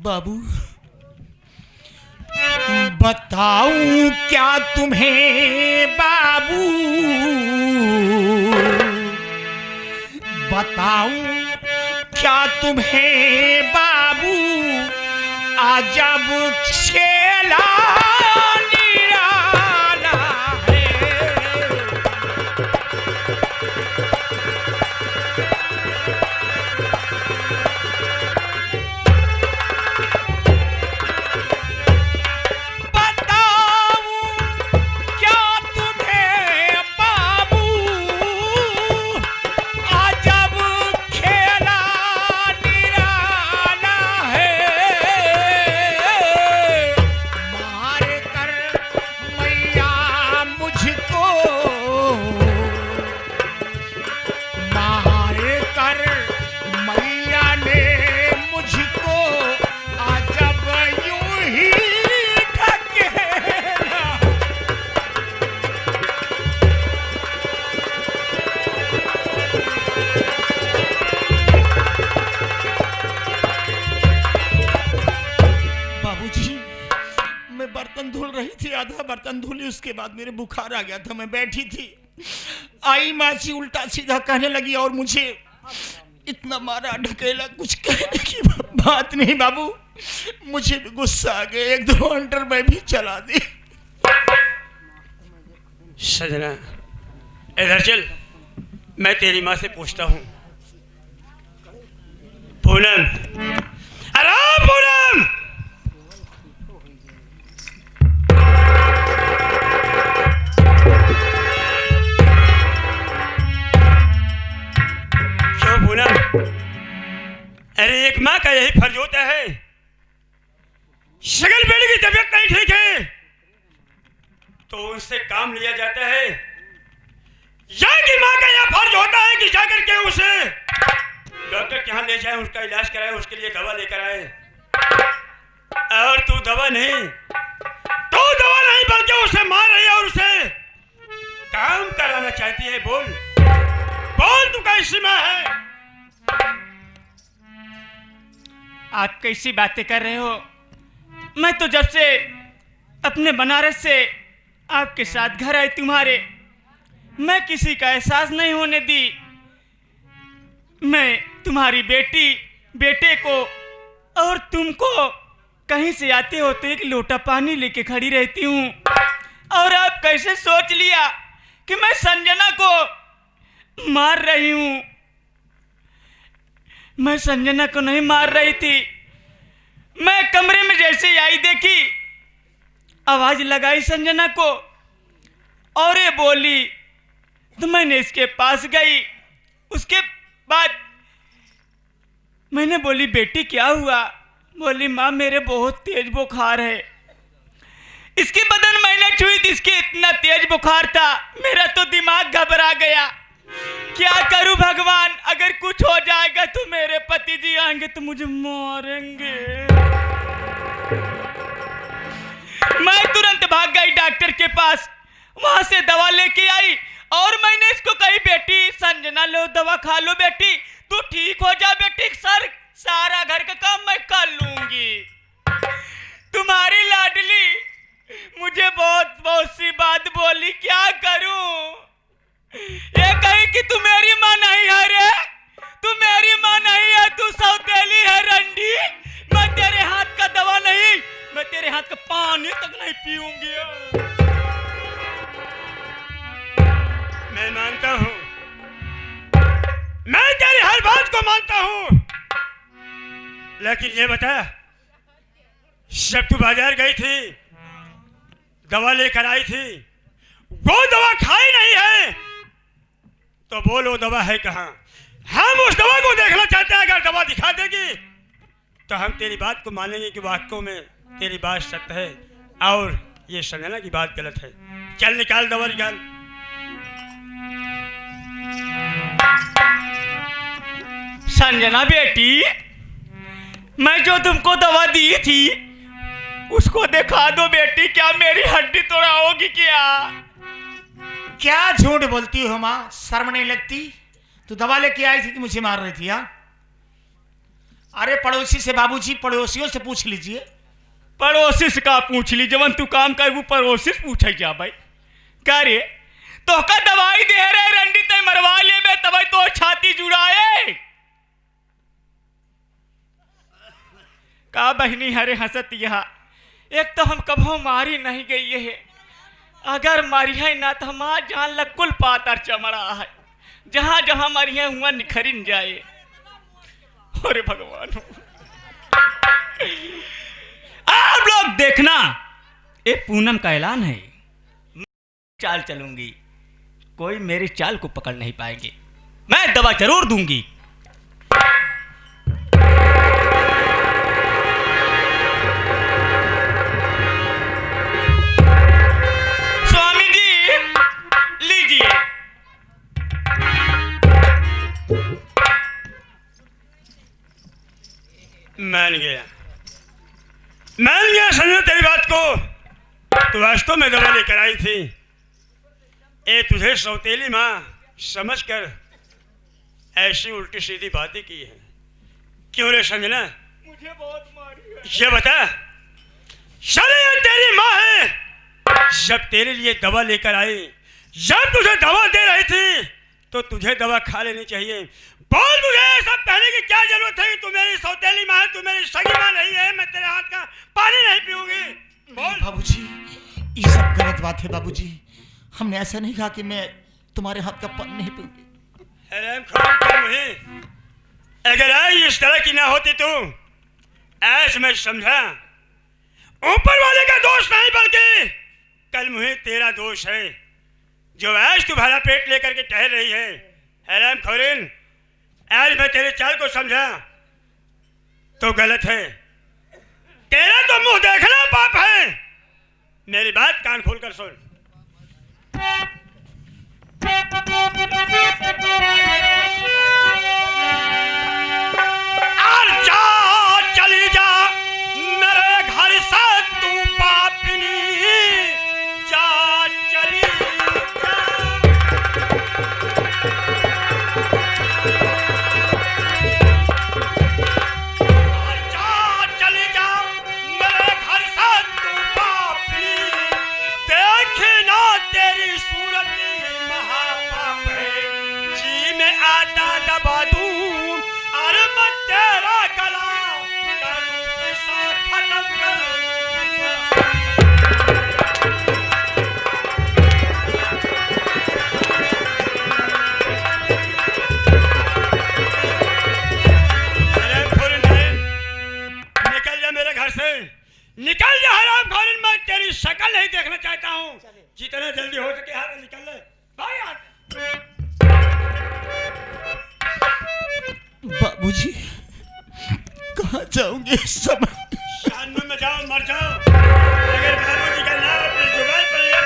बाबू बताऊं क्या तुम्हें बाबू, बताऊं क्या तुम्हें बाबू, अजब खेला निराला है। बर्तन धुल रही थी, आधा बर्तन धुली, उसके बाद मेरे बुखार आ गया था। मैं बैठी थी, आई माची उल्टा सीधा कहने लगी और मुझे इतना मारा ढकेला, कुछ कहने की बात नहीं बाबू। मुझे भी गुस्सा आ गया, एक दो अंटर में भी चला दी। सजना इधर चल, मैं तेरी माँ से पूछता हूँ। पूनम, अरे पूनम, अरे एक माँ का यही फर्ज होता है। शगल बेटी की तबीयत नहीं ठीक है तो उनसे काम लिया जाता है, या कि माँ का यह फर्ज होता है कि जाकर के उसे डॉक्टर के यहाँ ले जाए, उसका इलाज कराए, उसके लिए दवा लेकर आए। और तू दवा नहीं बल्कि उसे मार रही है और उसे काम कराना चाहती है। बोल बोल, तू कैसी माँ है? आप कैसी बातें कर रहे हो? मैं तो जब से अपने बनारस से आपके साथ घर आई तुम्हारे, मैं किसी का एहसास नहीं होने दी। मैं तुम्हारी बेटे को और तुमको कहीं से आते होते एक लोटा पानी लेके खड़ी रहती हूँ, और आप कैसे सोच लिया कि मैं संजना को मार रही हूँ? मैं संजना को नहीं मार रही थी। मैं कमरे में जैसे आई देखी, आवाज लगाई संजना को और ये बोली, तो मैंने इसके पास गई। उसके बाद मैंने बोली, बेटी क्या हुआ? बोली, माँ मेरे बहुत तेज बुखार है। इसकी बदन मैंने छुई थी, इसके इतना तेज बुखार था, मेरा तो दिमाग घबरा गया। क्या करूं भगवान, अगर कुछ हो जाएगा तो मेरे पति जी आएंगे तो मुझे मारेंगे। मैं तुरंत भाग गई डॉक्टर के पास, वहां से दवा लेके आई और मैंने इसको कही, बेटी संजना लो, दवा खा लो बेटी, तू ठीक हो जा बेटी, सारा घर का काम मैं कर लूंगी। तुम्हारी लाडली मुझे बहुत सी बात बोली, क्या करूं? ये कही कि तू मेरी माँ नहीं है रे, तू मेरी माँ नहीं है, तू सौतेली है रंडी। मैं तेरे हाथ का दवा नहीं, मैं तेरे हाथ का पानी तक नहीं पीऊंगी। मैं मानता हूँ, मैं तेरी हर बात को मानता हूँ, लेकिन ये बता, जब तू बाजार गई थी, दवा लेकर आई थी, वो दवा खाई नहीं है तो बोल वो दवा है कहाँ? हम उस दवा को देखना चाहते हैं। अगर दवा दिखा देगी तो हम तेरी बात को मानेंगे कि वाकई में तेरी बात सत्य है और ये संजना की बात गलत है। चल निकाल दवा, निकाल। संजना बेटी, मैं जो तुमको दवा दी थी उसको दिखा दो बेटी, क्या मेरी हड्डी तोड़ाओगी क्या? क्या झूठ बोलती हो माँ, शर्म नहीं लगती? तू दवा लेके आई थी कि मुझे मार रही थी? अरे पड़ोसी से बाबूजी, पड़ोसियों से पूछ लीजिए। पड़ोसी से का पूछ ली, जवन तू काम कर वो पड़ोसी से पूछे जा भाई। का रे तो का दवाई दे रहे रंडी ते मरवा ले बे तब तो छाती जुड़ाए का बहनी हरे हंसत यहाँ। एक तो हम कभो मारी नहीं गई है, अगर मारी है ना तो हमार जान लकुल पातर चमड़ा है, जहां जहां मारी है हुआ निखरिन जाए। अरे भगवान आप लोग देखना, ये पूनम का ऐलान है, चाल चलूंगी, कोई मेरी चाल को पकड़ नहीं पाएंगे, मैं दवा जरूर दूंगी। स्वामी जी लीजिए। मान गया समझो तेरी बात को। तो वास्तव में दवा लेकर आई थी, ए तुझे सौतेली माँ समझकर ऐसी उल्टी सीधी बातें की है। क्यों रे संजना? मुझे बहुत मारी है। ये बता, चले ये तेरी माँ है, जब तेरे लिए दवा लेकर आई, जब तुझे दवा दे रही थी तो तुझे दवा खा लेनी चाहिए। बोल तुझे सब कहने की क्या जरूरत है? तू मेरी सौतेली माँ है, तू मेरी सगी माँ नहीं है, मैं तेरे हाथ का पानी नहीं पीऊंगी। बोल बाबूजी, ये सब गलत बात है बाबूजी, हमने ऐसा नहीं कहा कि मैं तुम्हारे हाथ का पानी नहीं पीऊंगी। अगर आज इस तरह की ना होती तो आज मैं समझा ऊपर वाले का दोष नहीं बल्कि कल मुझे तेरा दोष है, जो आज तुम्हारा पेट लेकर के टहल रही है। हैराम खोरिन, आज मैं तेरे चाल को समझा तो गलत है, तेरा तो मुंह देखना पाप है। मेरी बात कान खोल कर सुन। और जा चली जा मेरे घर से तू पापिनी, जा चली जा। और जा चली जा मेरे घर से तू पापिनी, देखे ना तेरी सूरत महापाप है, जी में आटा दबा दूं और मैं तेरा गला कर दूं पिसा, खत्म कर दूं। निकल जा मेरे घर से, निकल जा हराम खोरिन, मैं तेरी शक्ल नहीं देखना चाहता हूँ। जितना जल्दी हो सके यहाँ से निकल ले भाई। बाबूजी कहाँ जाओगे इस समय? शान में जाओ, मर जाओ, अगर बाबूजी का नाम अपनी जुबान पर लिया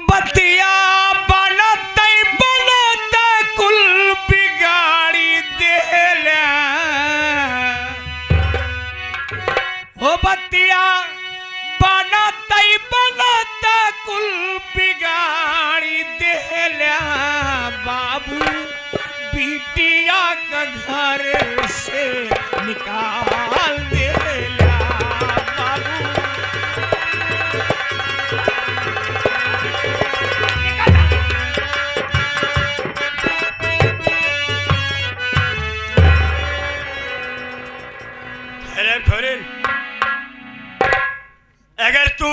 बतिया बनते बनते कुल बिगाड़ी देला, ओ बतिया बनते बनते कुल बिगाड़ी देला, बाबू बिटिया का घर से निकाल देला, बाबू। खोरिन, अगर तू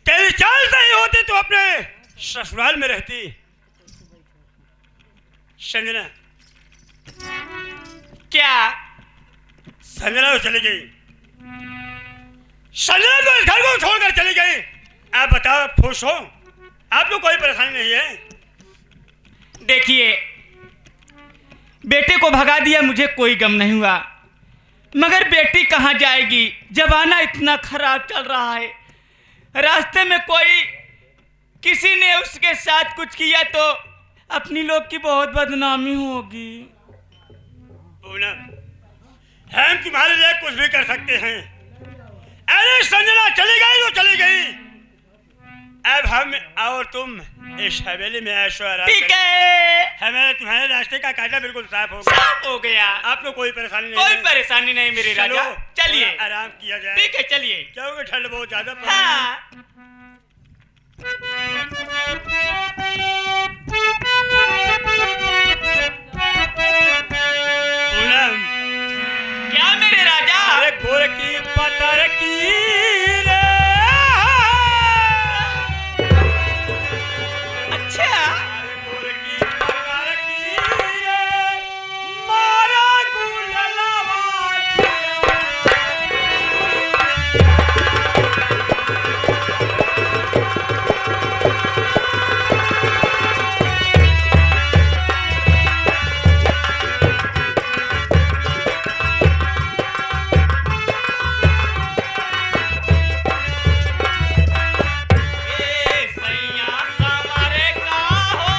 तेरी चाल सही होती तो अपने ससुराल में रहती। संजना, क्या संजना तो चली गई, संजना तो इस घर को छोड़कर चली गई। आप बताओ, खुश हो? आपको कोई परेशानी नहीं है? देखिए, बेटे को भगा दिया, मुझे कोई गम नहीं हुआ, मगर बेटी कहाँ जाएगी? जमाना इतना खराब चल रहा है, रास्ते में कोई किसी ने उसके साथ कुछ किया तो अपनी लोग की बहुत बदनामी होगी। पूनम, हम तुम्हारे लिए कुछ भी कर सकते हैं। अरे संजना चली गई तो चली गई, अब हम और तुम इस हवेली में ऐशो आराम ठीक करें। है, हमें तुम्हारे रास्ते का कांटा बिल्कुल साफ हो गया। साफ हो गया। आपको कोई परेशानी नहीं कोई है। परेशानी नहीं मेरे चलो, राजा, चलिए। थोड़ा आराम किया जाए। ठीक है, चलिए। क्योंकि ठंड बहुत ज्यादा पड़ रही है। हाँ। पूनम, क्या मेरे राजा? अरे गोर की पतर की रे। अच्छा, अरे गोर की पतर की रे, मारा गुललवा ए सैया सामरे का हो।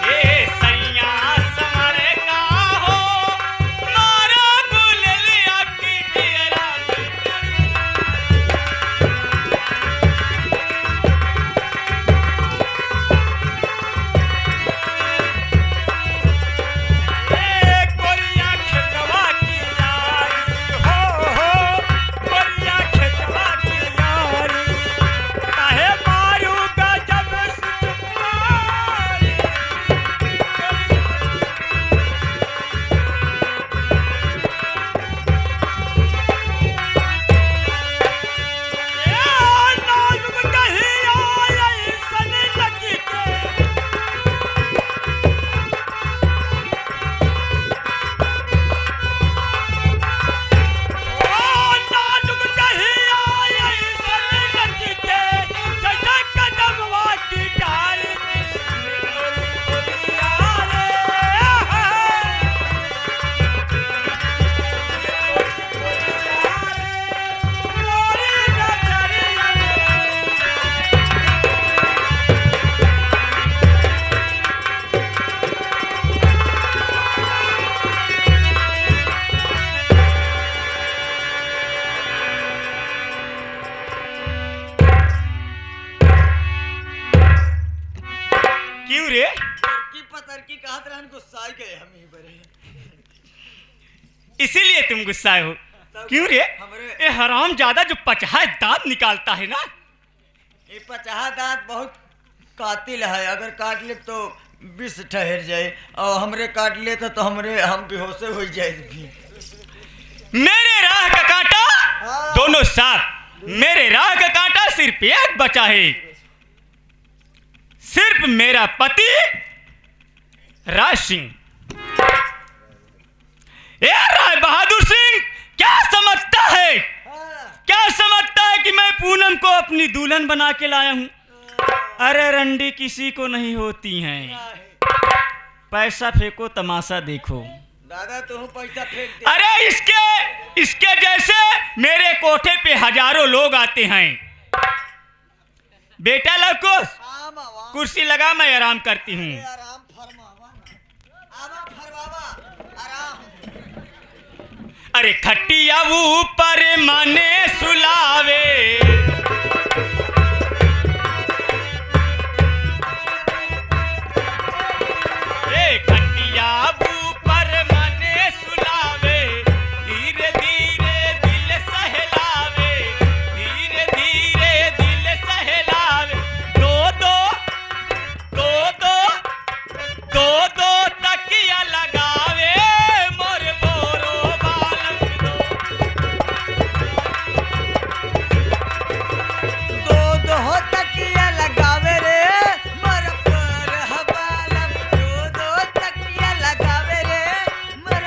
ए सैया सामरे का हो, मारा गुललिया की ढेरा कोरिया खेतवा की यारी हो, कोरिया खेतवा की यारी, काहे मारूंगा जब सुमारी। नाजुक कहीं आई सन लगी के, नाजुक कहीं आई सन लगी के, जैसे कदमवा की डाली गोलिया मोरी नजरिया क्यों रे? की पतर की कहत रहन गुस्सा गए हम ही बरे। इसीलिए तुम गुस्साए हो? क्यों रे? हमरे ये हराम ज्यादा जो पचहा दांत निकालता है ना, ये पचाहा दांत बहुत कातिल है, अगर काट ले तो विष ठहर जाए, और हमरे काट ले तो हमरे हम बेहोश हो जाए भी। मेरे राह का कांटा हाँ। दोनों साथ, मेरे राह का कांटा सिर्फ एक बचा है, सिर्फ मेरा पति राज सिंह। ए राय बहादुर सिंह, क्या समझता है, क्या समझता है कि मैं पूनम को अपनी दुल्हन बना के लाया हूं? अरे रंडी किसी को नहीं होती हैं, पैसा फेंको तमाशा देखो। दादा तुम पैसा फेंक दे। अरे इसके जैसे मेरे कोठे पे हजारों लोग आते हैं। बेटा लवकुश, आम आवा, कुर्सी लगा, मैं आराम करती हूँ। आराम फरमावा ना। आवा फरमावा आराम। अरे खटिया ऊपर माने सुलावे, ए खटिया ऊपर माने सुलावे, धीरे धीरे दिल सहलावे, धीरे धीरे दिल सहलावे। दो तकिया लगावे, मोर बोरो बालम दो तकिया लगावे रे मर पर हबालम, दो तकिया लगावे रे मर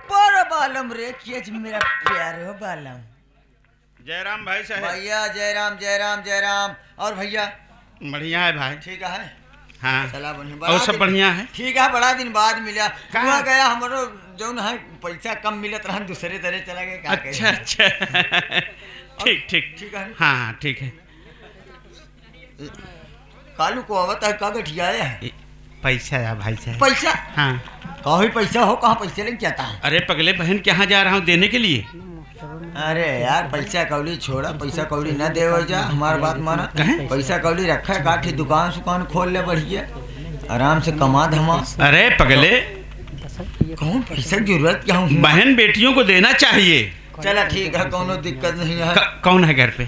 पर बालम रे किए मेरा प्यार हो बालम। जयराम भाई साहब। भैया जयराम जयराम जयराम। और भैया बढ़िया है भाई। ठीक है। हाँ, चला बढ़िया। और सब बढ़िया है। ठीक है, बड़ा दिन बाद मिला। कहाँ? हुआ गया हमारो जौन है पैसा कम मिलत रहा, दूसरे तरह चला गया। क्या करें? अच्छा अच्छा ठीक ठीक ठीक है। हाँ हाँ ठीक है। कालू को आवत है का गठिया है। पैसा या भाई साहब। पैसा हाँ। कहीं पैसा हो, कहाँ पैसे लेके जाता है? अरे पगले बहन के यहाँ जा रहा हूँ देने के लिए। अरे यार पैसा कौड़ी छोड़ा, पैसा कौड़ी न दे जा, हमारी बात माना। कहें? पैसा कौड़ी रखा है, काठी दुकान सुकान खोल ले बढ़िया, आराम से कमा धमा। अरे पगले कौन पैसा की जरूरत क्या हूँ? बहन बेटियों को देना चाहिए। चला ठीक है, कोनो दिक्कत नहीं है। कौन है घर पे?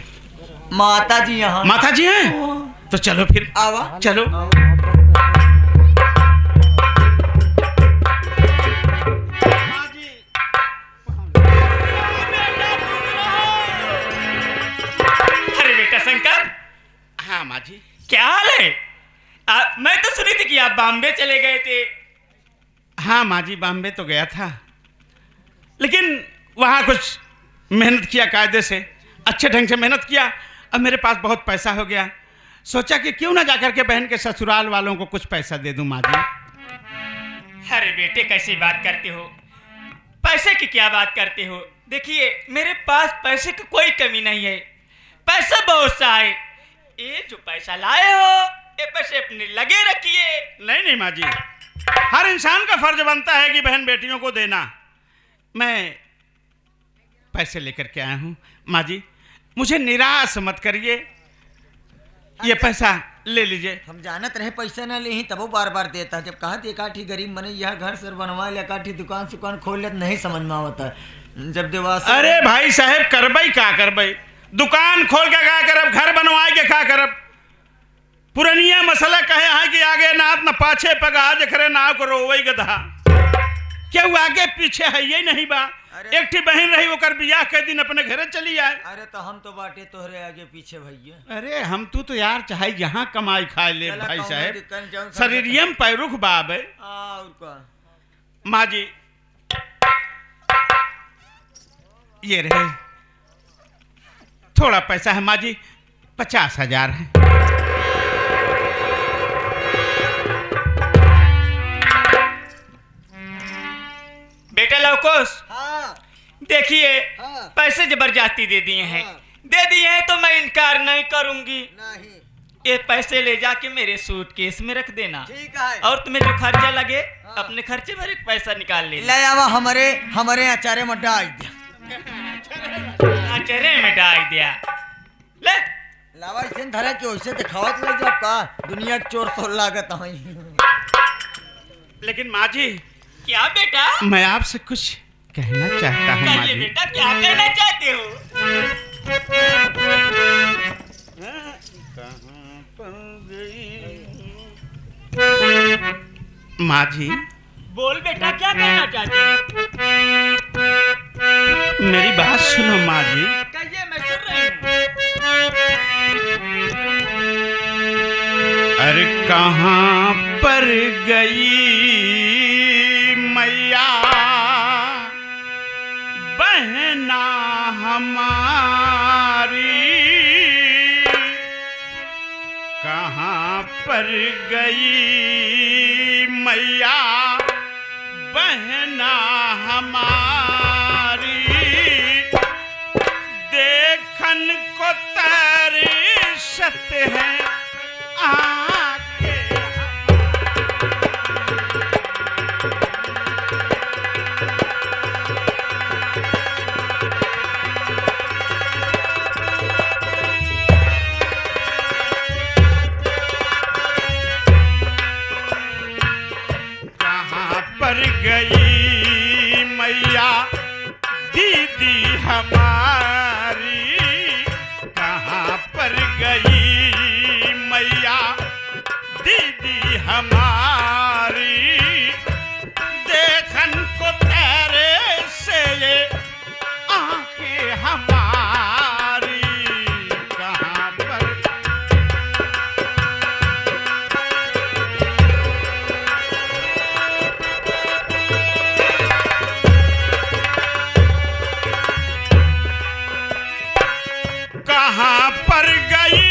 माता जी यहाँ। माता जी हैं? तो चलो फिर आवा चलो। अरे बेटा शंकर, हाँ माँ जी। क्या हाल है? मैं तो सुनी थी कि आप बॉम्बे चले गए थे। हाँ माँ जी, बॉम्बे तो गया था, लेकिन वहाँ कुछ मेहनत किया, कायदे से अच्छे ढंग से मेहनत किया। अब मेरे पास बहुत पैसा हो गया, सोचा कि क्यों ना जाकर के बहन के ससुराल वालों को कुछ पैसा दे दूं माँ जी। अरे बेटे कैसी बात करते हो, पैसे की क्या बात करते हो? देखिए मेरे पास पैसे की कोई कमी नहीं है, पैसा बहुत सा है। ये जो पैसा लाए हो ये पैसे अपने लगे रखिए। नहीं नहीं माँ जी, हर इंसान का फर्ज बनता है कि बहन बेटियों को देना। मैं पैसे लेकर के आया हूँ माँ जी, मुझे निराश मत करिए, ये पैसा ले लीजिए। हम जानत रहे पैसा न ले तब वो बार बार देता, जब कहा एक आठी गरीब मने यह घर सर बनवा ले, काठी दुकान सुकान खोल ले, नहीं समझ में आवता जब देवास। अरे भाई साहब, करबई का करबई, दुकान खोल के क्या करब, घर बनवाए के क्या करब? पुरनिया मसला कहे है कि आगे नाथ न पाछे पगा, जखरे नाव को रोवई गधा। क्यों आगे पीछे है ये नहीं बा। एक ठी बहन रही, वो कर बियाह के दिन अपने घरे चली आए। अरे तो हम तो बाटे तोहरे आगे पीछे भैया। अरे हम तो यार चाहे यहाँ कमाई खाए ले चला भाई कौनो साहब, दिक्कत जौन शरीरियम पैरुख बाब है। और का माँ जी ये रहे, थोड़ा पैसा है माँ जी, 50,000 है। बेटा लवकोश, हाँ देखिए हाँ पैसे जबरदस्ती दे दिए हैं, हाँ। दे दिए हैं तो मैं इनकार नहीं करूंगी। नहीं ये पैसे ले जाके मेरे सूटकेस में रख देना, ठीक है। और तुम्हें जो खर्चा लगे हाँ। अपने खर्चे भर एक पैसा निकाल लेना। ले आवा हमारे अचारे में डाल दिया। चेहरे में डाल दिया ले। लावा इसे धरा के वैसे दिखावत ले जब का दुनिया के चोर तो लागत है। लेकिन माँ जी क्या बेटा? मैं आपसे कुछ कहना चाहता हूँ माँ कहिए जी। बेटा, क्या कहना चाहते हो? माँ जी बोल बेटा, क्या कहना चाहते हो? मेरी बात सुनो माँ जी। कहिए, मैं सुन रही हूँ। अरे कहाँ पर गई मैया बहना हमारी, कहाँ पर गई मैया बहना हमारी, देखन को तरसत है आंखें। कहाँ पर गई मैया दीदी हमारी, कहाँ पर गई मैया दीदी हमारी, देखन को तेरे से ये आंखें हमारी, कहाँ पर। कहाँ पर गई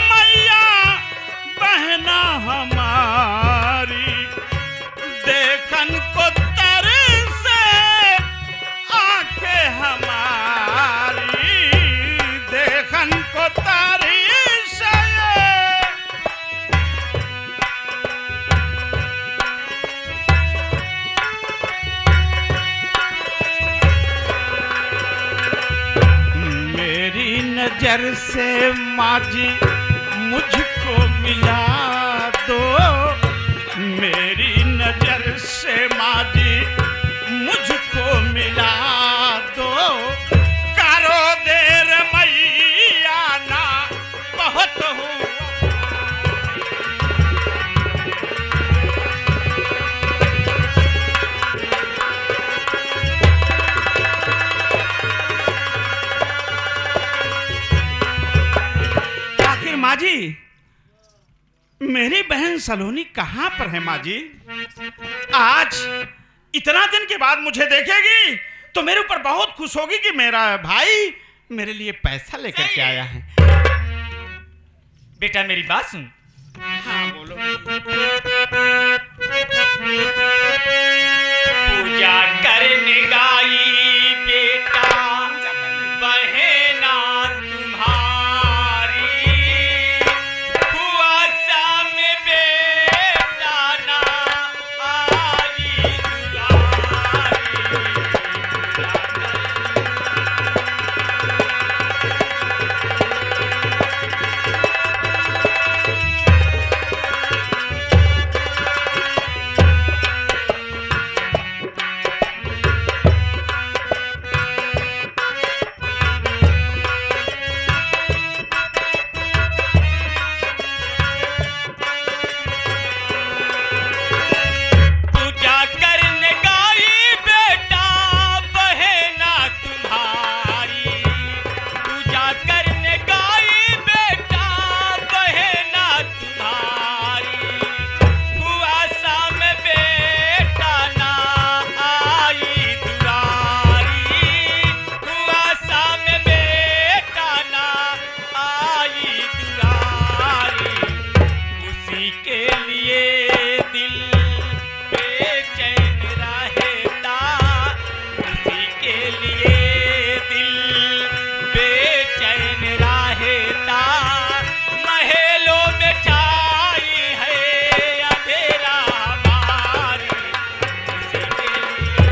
मैया बहना हमारी, देखन को तरसे आंखें हमारी, देखन को तरसे नजर से माँ जी मुझको मिला दो, मेरी नजर से माँ जी मुझको मिला दो, करो देर मैया ना बहुत हूँ। आखिर माँ जी मेरी बहन सलोनी कहाँ पर है माँ जी? आज इतना दिन के बाद मुझे देखेगी तो मेरे ऊपर बहुत खुश होगी कि मेरा भाई मेरे लिए पैसा लेकर के आया है। बेटा मेरी बात सुन। हाँ बोलो। पूजा करने गाई बेटा बहना तुम्हारी, हुआ शाम बेटा ना आई दुलारी। पूजा करने गाई बेटा बहना तुम्हारी, पूजा करने गाई बेटा बहना तुम्हारी, हुआ शाम बेटा ना आई दुलारी, हुआ शाम बेटा ना आई दुलारी। उसी के लिए दिल बेचैन रहता, उसी के लिए दिल बेचैन रहता, महलों में छाई है अंधेरा हमारी, उसी के लिए।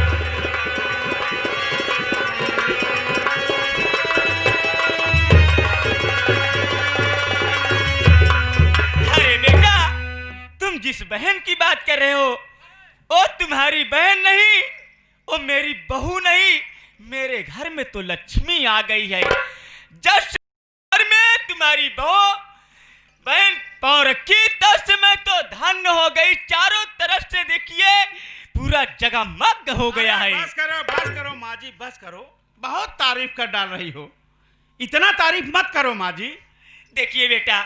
अरे बेटा तुम जिस बहन की बात कर रहे हो वो तुम्हारी बहन नहीं, वो मेरी बहू नहीं, मेरे घर में तो लक्ष्मी आ गई है। जब घर में तुम्हारी बहन पाँव रखी तब से मैं तो धन्य हो गई। चारों तरफ से देखिए पूरा जगमग हो गया है। बस करो माँ जी, बस करो। बहुत तारीफ कर डाल रही हो, इतना तारीफ मत करो माँ जी। देखिए बेटा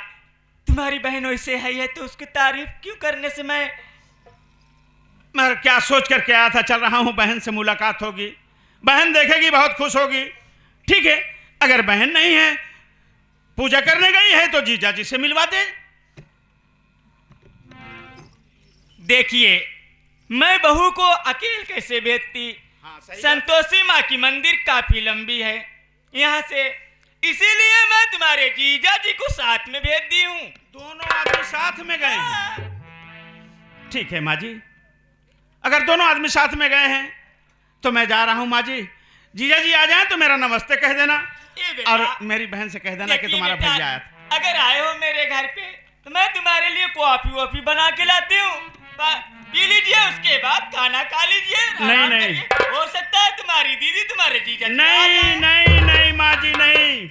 तुम्हारी बहन वैसे है तो उसकी तारीफ क्यों करने से मैं क्या सोच करके आया था, चल रहा हूं बहन से मुलाकात होगी, बहन देखेगी बहुत खुश होगी। ठीक है, अगर बहन नहीं है पूजा करने गई है तो जीजा जी से मिलवा दे। देखिए मैं बहू को अकेले कैसे भेजती। हाँ, सही संतोषी माँ की मंदिर काफी लंबी है यहाँ से, इसीलिए मैं तुम्हारे जीजा जी को साथ में भेज दी हूँ। दोनों आदमी साथ में गए हैं। ठीक है माँ जी, अगर दोनों आदमी साथ में गए हैं तो मैं जा रहा हूँ माँ जी। जीजा जी आ जाए तो मेरा नमस्ते कह देना और मेरी बहन से कह देना कि तुम्हारा भैया आया था। अगर आए हो मेरे घर पे तो मैं तुम्हारे लिए कॉफी वॉफी बना के लाती हूँ, पी लीजिए, उसके बाद खाना खा लीजिए। नहीं हो सकता है तुम्हारी दीदी तुम्हारे जीजा नहीं नहीं नहीं माँ जी नहीं।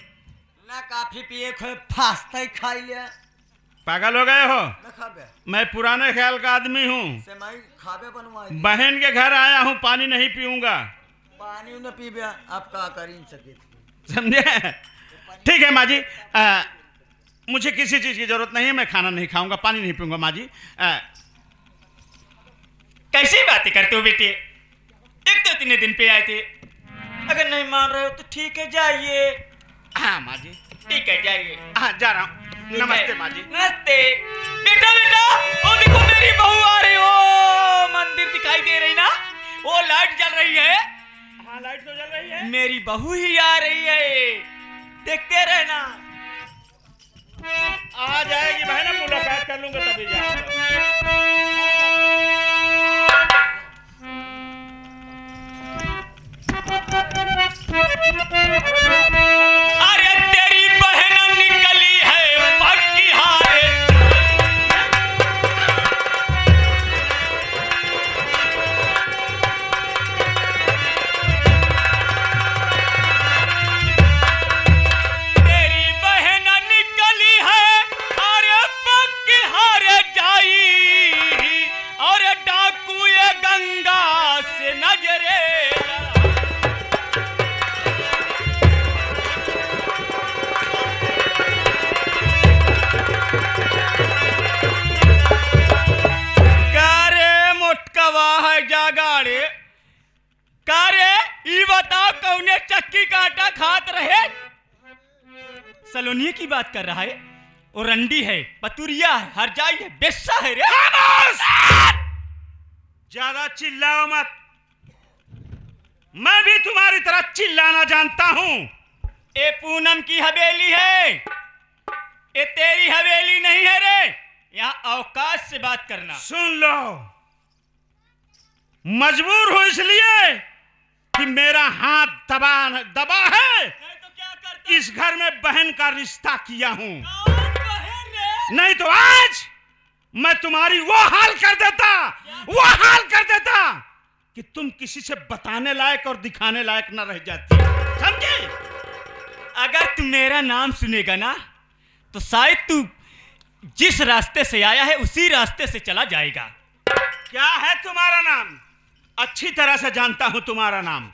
ना काफी पिए खोए फास्ता ही खाई लिया। पागल हो गए हो? ना खाबे मैं पुराने ख्याल का आदमी हूँ। सेमाई खाबे बनवाई बहन के घर आया हूँ, पानी नहीं पीऊंगा। पानी न पीबे आप का कर ही सके। समझे? ठीक है माँ जी, मुझे किसी चीज की जरूरत नहीं है, मैं खाना नहीं खाऊंगा, पानी नहीं पीऊंगा माँ जी। कैसी बातें करते हो बेटे, एक तो इतने दिन पे आए थे, अगर नहीं मान रहे हो तो ठीक है जाइए। हाँ माँ जी, ठीक है जाइए। हाँ जा रहा हूँ। नमस्ते माँ जी। नमस्ते बेटा। बेटा ओ देखो मेरी बहू आ रही हो, मंदिर दिखाई दे रही ना, वो लाइट जल रही है। हाँ लाइट तो जल रही है। मेरी बहू ही आ रही है, देखते रहना। आ जाएगी बहन, मुलाकात कर लूंगा तभी जाऊंगा। अरे तेरी आटा खात रहे। सलोनिया की बात कर रहा है, वो रंडी है, पतुरिया है, हरजाई है, बेस्सा है रे। ज्यादा चिल्लाओ मत, मैं भी तुम्हारी तरह चिल्लाना जानता हूं। ये पूनम की हवेली है, ये तेरी हवेली नहीं है रे। यहाँ औकात से बात करना। सुन लो, मजबूर हूं इसलिए कि मेरा हाथ दबा है। नहीं तो क्या करता? इस घर में बहन का रिश्ता किया हूं, कौन बहन रे? नहीं तो आज मैं तुम्हारी वो हाल कर देता कि तुम किसी से बताने लायक और दिखाने लायक न रह जाती। समझे? अगर तू मेरा नाम सुनेगा ना तो शायद तू जिस रास्ते से आया है उसी रास्ते से चला जाएगा। क्या है तुम्हारा नाम? अच्छी तरह से जानता हूं तुम्हारा नाम,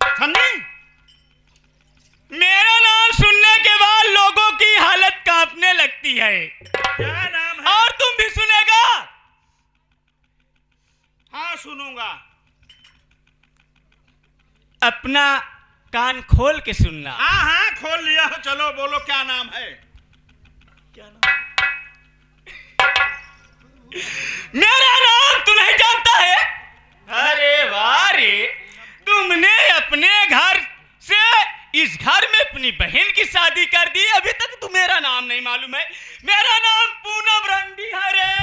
समझे? मेरा नाम सुनने के बाद लोगों की हालत कांपने लगती है। क्या नाम है? और तुम भी सुनेगा? हाँ सुनूंगा। अपना कान खोल के सुनना। हाँ हाँ खोल लिया हो, चलो बोलो क्या नाम है? मेरा नाम तू नहीं जानता है? अरे वाह रे, तुमने अपने घर से इस घर में अपनी बहन की शादी कर दी, अभी तक तू मेरा नाम नहीं मालूम है। मेरा नाम पूनम रंडी है रे।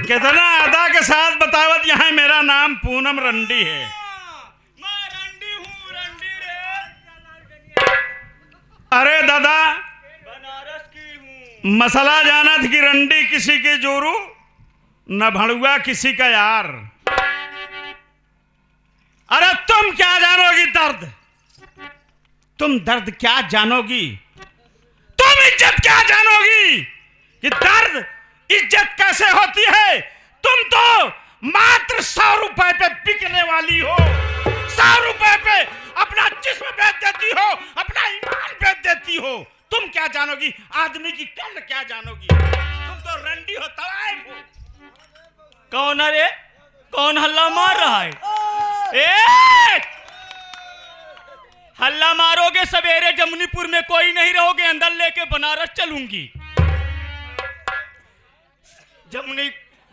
कितना अदा के साथ बतावत यहाँ मेरा नाम पूनम रंडी है। मैं रंडी हूँ, रंडी रे। अरे दादा, बनारस की हूँ। मसला जाना थी कि रंडी किसी के जोरू न भड़ुआ किसी का यार। अरे तुम क्या जानोगी दर्द? तुम दर्द क्या जानोगी? तुम इज्जत क्या जानोगी कि दर्द इज्जत कैसे होती है? तुम तो मात्र 100 रुपए पे बिकने वाली हो। 100 रुपए पे अपना जिस्म बेच देती हो, अपना ईमान बेच देती हो। तुम क्या जानोगी आदमी की कल क्या जानोगी? तुम तो रंडी हो, तवाइफ हो। कौन है रे? कौन हल्ला मार रहा है? ए! हल्ला मारोगे सवेरे जमुनीपुर में कोई नहीं रहोगे, अंदर लेके बनारस चलूंगी।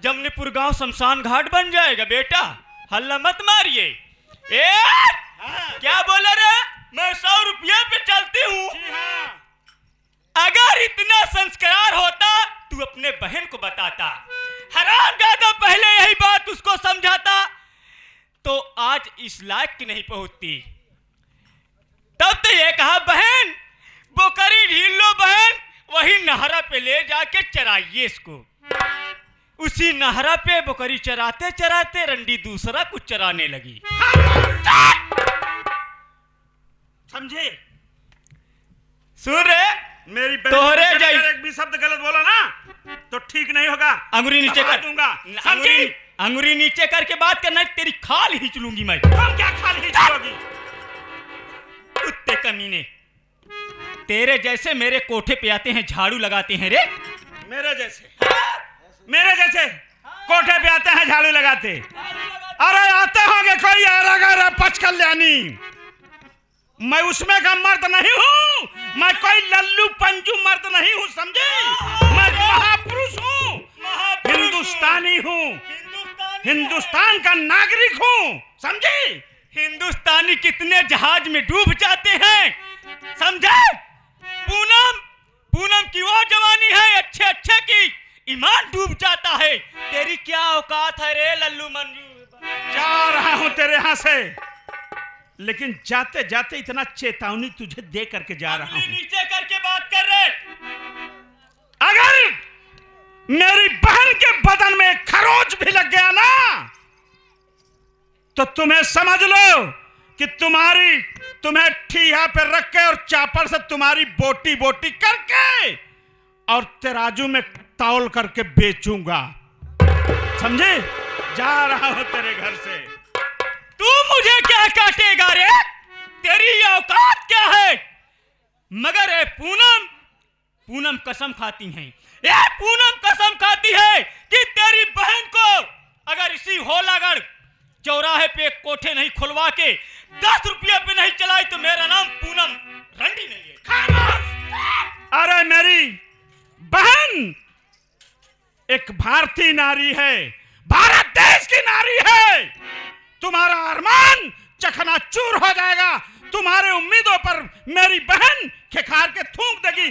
जमुनीपुर गांव शमशान घाट बन जाएगा बेटा, हल्ला मत मारिए। ए! क्या बोला रे? मैं 100 रुपया पे चलती हूँ। जी हाँ। अगर इतना संस्कार होता तू अपने बहन को बताता, हरामजादा पहले यही बात उसको समझाता तो आज इस लायक की नहीं पहुंचती। तब तो ये कहा बहन बोकरी ढील लो बहन, वही नहरा पे ले जाके चराइए इसको। उसी नहरा पे बोकरी चराते चराते रंडी दूसरा कुछ चराने लगी। समझे? सुन रहे? मेरी तोहरे बहन जाई। एक भी शब्द गलत बोला ना तो ठीक नहीं होगा। अंगुरी नीचे दबा कर दूंगा। अंगुरी, अंगुरी नीचे करके बात करना, तेरी खाल खींच लूंगी मैं। तुम क्या खाल खींचोगी? कुत्ते कमीने, तेरे जैसे मेरे कोठे पे आते हैं झाड़ू लगाते हैं रे। मेरे जैसे कोठे पे आते हैं झाड़ू लगाते। अरे आते होंगे कोई अगर पच कल्याणी। मैं उसमें का मर्द नहीं हूँ, मैं कोई लल्लू पंजू मर्द नहीं हूँ, समझे? मैं महापुरुष हूँ, हिंदुस्तानी हूँ, हिंदुस्तान का नागरिक हूँ, समझे? हिंदुस्तानी कितने जहाज में डूब जाते हैं, समझे? पूनम की वो जवानी है अच्छे अच्छे की ईमान डूब जाता है। तेरी क्या औकात है रे लल्लू मंजू? जा रहा हूं तेरे यहां से, लेकिन जाते जाते इतना चेतावनी तुझे दे करके जा रहा हूं। नीचे करके बात कर रहे। अगर मेरी बहन के बदन में खरोच भी लग गया ना तो तुम्हें समझ लो कि तुम्हें ठीहा पे रख के और चापर से तुम्हारी बोटी बोटी करके और तराजू में तौल करके बेचूंगा, समझे? जा रहा हूं तेरे घर से। तू मुझे क्या काटेगा रे? तेरी औकात क्या है? मगर ए पूनम, पूनम कसम खाती हैं, ये पूनम कसम खाती है कि तेरी बहन को अगर इसी होलागढ़ चौराहे पे कोठे नहीं खुलवा के 10 रुपये पे नहीं चलाई तो मेरा नाम पूनम रंडी नहीं है। खामोश! अरे मेरी बहन एक भारतीय नारी है, भारत देश की नारी है। तुम्हारा अरमान चकनाचूर हो जाएगा। तुम्हारे उम्मीदों पर मेरी बहन खिखार के थूक देगी।